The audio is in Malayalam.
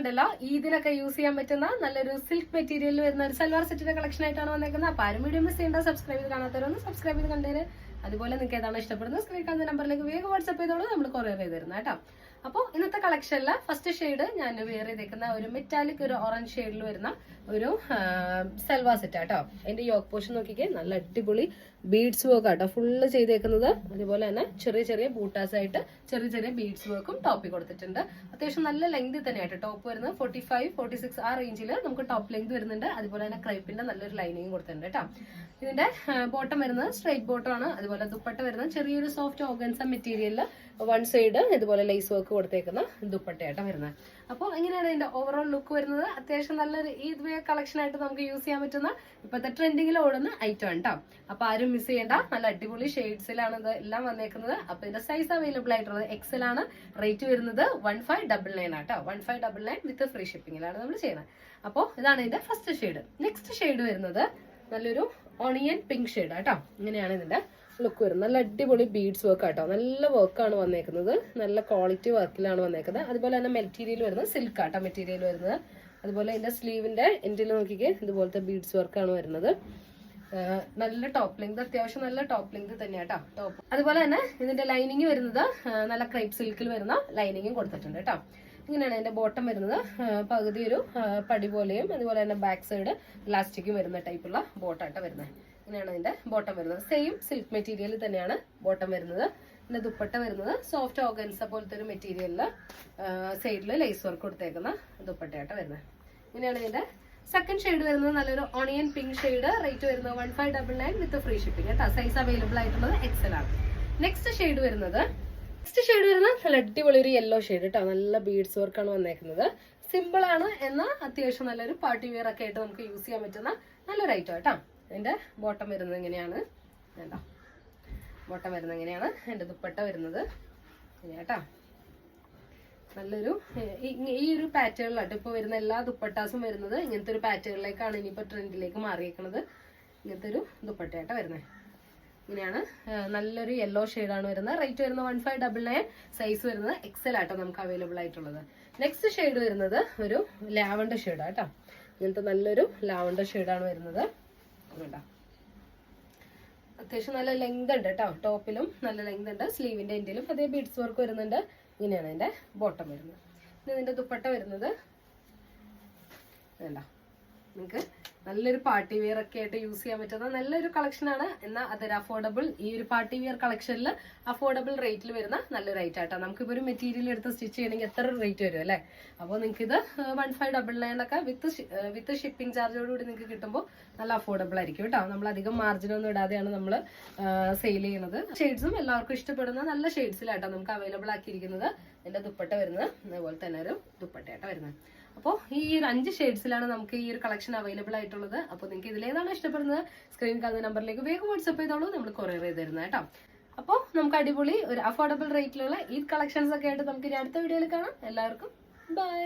ഉണ്ടല്ലോ ഈദിനൊക്കെ യൂസ് ചെയ്യാൻ പറ്റുന്ന നല്ലൊരു സിൽക്ക് മെറ്റീരിയലിൽ വരുന്ന ഒരു സൽവാർ സെറ്റിന്റെ കളക്ഷൻ ആയിട്ടാണ് വന്നേക്കുന്നത്. അപ്പൊ ആരും വീഡിയോ മിസ് ചെയ്യേണ്ട, സബ്സ്ക്രൈബ് ചെയ്ത് കാണാത്തവരൊന്ന് സബ്സ്ക്രൈബ് ചെയ്ത് കണ്ടേര്. അതുപോലെ നിങ്ങൾക്ക് ഏതാണ് ഇഷ്ടപ്പെടുന്നത് സ്ക്രീൻ കാണുന്ന നമ്പറിലേക്ക് വേഗം വാട്സ്ആപ്പ് ചെയ്തോളൂ, നമ്മൾ കൊറിയർ ചെയ്ത് തരുന്നത് കേട്ടോ. അപ്പോൾ ഇന്നത്തെ കളക്ഷനില് ഫസ്റ്റ് ഷെയ്ഡ് ഞാൻ വെയർ ചെയ്തേക്കുന്ന ഒരു മെറ്റാലിക് ഒരു ഓറഞ്ച് ഷെയ്ഡിൽ വരുന്ന ഒരു സൽവാർ സെറ്റ് ആട്ടോ. അതിന്റെ യോക്ക് പോർഷൻ നോക്കിക്കേ, നല്ല അടിപൊളി ബീഡ്സ് വർക്ക് ആട്ടോ ഫുള്ള് ചെയ്തേക്കുന്നത്. അതുപോലെ തന്നെ ചെറിയ ചെറിയ ബൂട്ടാസ് ആയിട്ട് ചെറിയ ചെറിയ ബീഡ്സ് വർക്കും ടോപ്പിൽ കൊടുത്തിട്ടുണ്ട്. അത്യാവശ്യം നല്ല ലെങ്ത് തന്നെയായിട്ട് ടോപ്പ് വരുന്നത് 45-46 ആ റേഞ്ചിൽ നമുക്ക് ടോപ്പ് ലെങ്ത് വരുന്നുണ്ട്. അതുപോലെ തന്നെ ക്രൈപ്പിന്റെ നല്ലൊരു ലൈനിങ് കൊടുത്തിട്ടുണ്ട് കേട്ടോ. ഇതിന്റെ ബോട്ടം വരുന്നത് സ്ട്രൈറ്റ് ബോട്ടം ആണ്. അതുപോലെ ദുപ്പട്ട വരുന്നത് ചെറിയൊരു സോഫ്റ്റ് ഓർഗൻസ മെറ്റീരിയലില് വൺ സൈഡ് ഇതുപോലെ ലേസ് വർക്ക് കൊടുത്തേക്കുന്ന ദുപ്പട്ടയായിട്ട് വരുന്നത്. അപ്പോൾ എങ്ങനെയാണ് ഇതിന്റെ ഓവറോൾ ലുക്ക് വരുന്നത്? അത്യാവശ്യം നല്ലൊരു ഈദ് വെയർ കളക്ഷൻ ആയിട്ട് നമുക്ക് യൂസ് ചെയ്യാൻ പറ്റുന്ന ഇപ്പോഴത്തെ ട്രെൻഡിങ്ങിൽ ഓടുന്ന ഐറ്റം ആണ് കേട്ടോ. അപ്പൊ ആരും മിസ് ചെയ്യേണ്ട, നല്ല അടിപൊളി ഷെയ്ഡ്സിലാണ് ഇത് എല്ലാം വന്നേക്കുന്നത്. അപ്പൊ ഇതിന്റെ സൈസ് അവൈലബിൾ ആയിട്ടുള്ളത് എക്സൽ ആണ്. റേറ്റ് വരുന്നത് 1599 ആട്ടോ. 1599 വിത്ത് ഫ്രീ ഷിപ്പിംഗിലാണ് നമ്മൾ ചെയ്യുന്നത്. അപ്പോൾ ഇതാണ് ഇതിന്റെ ഫസ്റ്റ് ഷെയ്ഡ്. നെക്സ്റ്റ് ഷെയ്ഡ് വരുന്നത് നല്ലൊരു ഓണിയൻ പിങ്ക് ഷെയ്ഡ് ആട്ടോ. ഇങ്ങനെയാണ് ഇതിന്റെ ലുക്ക് വരുന്നത്. നല്ല അടിപൊളി ബീഡ്സ് വർക്ക് ആട്ടോ. നല്ല വർക്കാണ് വന്നേക്കുന്നത്, നല്ല ക്വാളിറ്റി വർക്കിലാണ് വന്നേക്കുന്നത്. അതുപോലെ തന്നെ മെറ്റീരിയൽ വരുന്നത് സിൽക്ക് ആട്ടോ മെറ്റീരിയൽ വരുന്നത്. അതുപോലെ ഇതിന്റെ സ്ലീവിന്റെ എൻഡിൽ നോക്കിക്കേ, ഇതുപോലത്തെ ബീഡ്സ് വർക്കാണ് വരുന്നത്. നല്ല ടോപ്പ് ലെങ്ത്, അത്യാവശ്യം നല്ല ടോപ്പ് ലെങ്ത് തന്നെയാട്ടോ ടോപ്പ്. അതുപോലെ തന്നെ ഇതിന്റെ ലൈനിങ് വരുന്നത് നല്ല ക്രൈപ്പ് സിൽക്കിൽ വരുന്ന ലൈനിങ്ങും കൊടുത്തിട്ടുണ്ട് കേട്ടോ. ഇങ്ങനെയാണ് ഇതിന്റെ ബോട്ടം വരുന്നത്. പകുതി ഒരു പടി പോലെയും അതുപോലെ തന്നെ ബാക്ക് സൈഡ് ഇലാസ്റ്റിക്കും വരുന്ന ടൈപ്പുള്ള ബോട്ടാട്ടോ വരുന്നത്. ഇങ്ങനെയാണ് ഇതിന്റെ ബോട്ടം വരുന്നത്. സെയിം സിൽക്ക് മെറ്റീരിയൽ തന്നെയാണ് ബോട്ടം വരുന്നത്. ഇതിന്റെ ദുപ്പട്ട വരുന്നത് സോഫ്റ്റ് ഓർഗൻസ പോലത്തെ ഒരു മെറ്റീരിയലില് സൈഡില് ലേസ് വർക്ക് കൊടുത്തേക്കുന്ന ദുപ്പട്ടയായിട്ട് വരുന്നത്. ഇങ്ങനെയാണ് ഇതിന്റെ സെക്കൻഡ് ഷെയ്ഡ് വരുന്നത് നല്ലൊരു ഓണിയൻ പിങ്ക് ഷെയ്ഡ്. റേറ്റ് വരുന്നത് 1599 വിത്ത് ഫ്രീ ഷിപ്പിംഗ് കേട്ടോ. സൈസ് അവൈലബിൾ ആയിട്ടുള്ളത് എക്സൽ ആണ്. നെക്സ്റ്റ് ഷെയ്ഡ് വരുന്നത് നല്ല അടിപൊളി ഒരു യെല്ലോ ഷെയ്ഡ് കേട്ടോ. നല്ല ബീഡ്സ് വർക്കാണ് വന്നേക്കുന്നത്. സിമ്പിൾ ആണ് എന്നാൽ അത്യാവശ്യം നല്ലൊരു പാർട്ടി വെയർ ഒക്കെ ആയിട്ട് നമുക്ക് യൂസ് ചെയ്യാൻ പറ്റുന്ന നല്ലൊരു ഐറ്റം കേട്ടോ. അതിന്റെ ബോട്ടം വരുന്നത് ഇങ്ങനെയാണ് കേട്ടോ. ബോട്ടം വരുന്നത് ഇങ്ങനെയാണ്. അതിന്റെ ദുപ്പട്ട വരുന്നത് കേട്ടോ. നല്ലൊരു ഈ ഒരു പാറ്റേണിലാട്ടോ ഇപ്പൊ വരുന്ന എല്ലാ ദുപ്പട്ടാസും വരുന്നത്. ഇങ്ങനത്തെ ഒരു പാറ്റേണിലേക്കാണ് ഇനിയിപ്പോ ട്രെൻഡിലേക്ക് മാറിയേക്കുന്നത്. ഇങ്ങനത്തെ ഒരു ദുപ്പട്ടയായിട്ട് വരുന്നത്. ഇങ്ങനെയാണ് നല്ലൊരു യെല്ലോ ഷെയ്ഡാണ് വരുന്നത്. റേറ്റ് വരുന്നത് 1599. സൈസ് വരുന്നത് എക്സൽ ആട്ടോ നമുക്ക് അവൈലബിൾ ആയിട്ടുള്ളത്. നെക്സ്റ്റ് ഷെയ്ഡ് വരുന്നത് ഒരു ലാവണ്ടർ ഷെയ്ഡാ കേട്ടോ. ഇങ്ങനത്തെ നല്ലൊരു ലാവണ്ടർ ഷെയ്ഡാണ് വരുന്നത്. അത്യാവശ്യം നല്ല ലെങ്ത് ഉണ്ട് കേട്ടോ. ടോപ്പിലും നല്ല ലെങ്ത് ഉണ്ട്. സ്ലീവിന്റെ എൻഡിലും അതേ ബീഡ്സ് വർക്ക് വരുന്നുണ്ട്. ഇങ്ങനെയാണ് ഇതിന്റെ ബോട്ടം വരുന്നത്. ഇതിന്റെ ദുപ്പട്ട വരുന്നത് വേണ്ട, നിങ്ങൾക്ക് നല്ലൊരു പാർട്ടി വെയർ ഒക്കെ ആയിട്ട് യൂസ് ചെയ്യാൻ പറ്റുന്ന നല്ലൊരു കളക്ഷൻ ആണ്. എന്നാൽ അതൊരു അഫോർഡബിൾ, ഈ ഒരു പാർട്ടി വെയർ കളക്ഷനിൽ അഫോർഡബിൾ റേറ്റിൽ വരുന്ന നല്ലൊരു റേറ്റ് ആട്ടോ. നമുക്കിപ്പോൾ ഒരു മെറ്റീരിയൽ എടുത്ത് സ്റ്റിച്ച് ചെയ്യണമെങ്കിൽ എത്ര റേറ്റ് വരും അല്ലേ? അപ്പോൾ നിങ്ങൾക്ക് ഇത് 1599 ഒക്കെ വിത്ത് ഷിപ്പിംഗ് ചാർജോടുകൂടി നിങ്ങൾക്ക് കിട്ടുമ്പോൾ നല്ല അഫോർഡബിൾ ആയിരിക്കും കേട്ടോ. നമ്മൾ അധികം മാർജിനൊന്നും ഇടാതെയാണ് നമ്മൾ സെയിൽ ചെയ്യുന്നത്. ഷെയ്ഡ്സും എല്ലാവർക്കും ഇഷ്ടപ്പെടുന്ന നല്ല ഷെയ്ഡ്സിലാട്ടോ നമുക്ക് അവൈലബിൾ ആക്കിയിരിക്കുന്നത്. ഇതിന്റെ ദുപ്പട്ട വരുന്നത് അതുപോലെ തന്നെ ഒരു ദുപ്പട്ടയാട്ടോ വരുന്നത്. അപ്പോൾ ഈ ഒരു 5 ഷെയ്ഡ്സിലാണ് നമുക്ക് ഈ ഒരു കളക്ഷൻ അവൈലബിൾ ആയിട്ടുള്ളത്. അപ്പോൾ നിങ്ങൾക്ക് ഇതിലേതാണ് ഇഷ്ടപ്പെടുന്നത് സ്ക്രീൻ കാണുന്ന നമ്പറിലേക്ക് വേഗം വാട്സ്ആപ്പ് ചെയ്തോളൂ, നമ്മൾ കൊറിയർ ചെയ്ത് തരുന്നത് കേട്ടോ. അപ്പോൾ നമുക്ക് അടിപൊളി ഒരു അഫോർഡബിൾ റേറ്റിലുള്ള ഈ കളക്ഷൻസ് ഒക്കെ ആയിട്ട് നമുക്ക് ഇനി അടുത്ത വീഡിയോയിൽ കാണാം. എല്ലാവർക്കും ബൈ.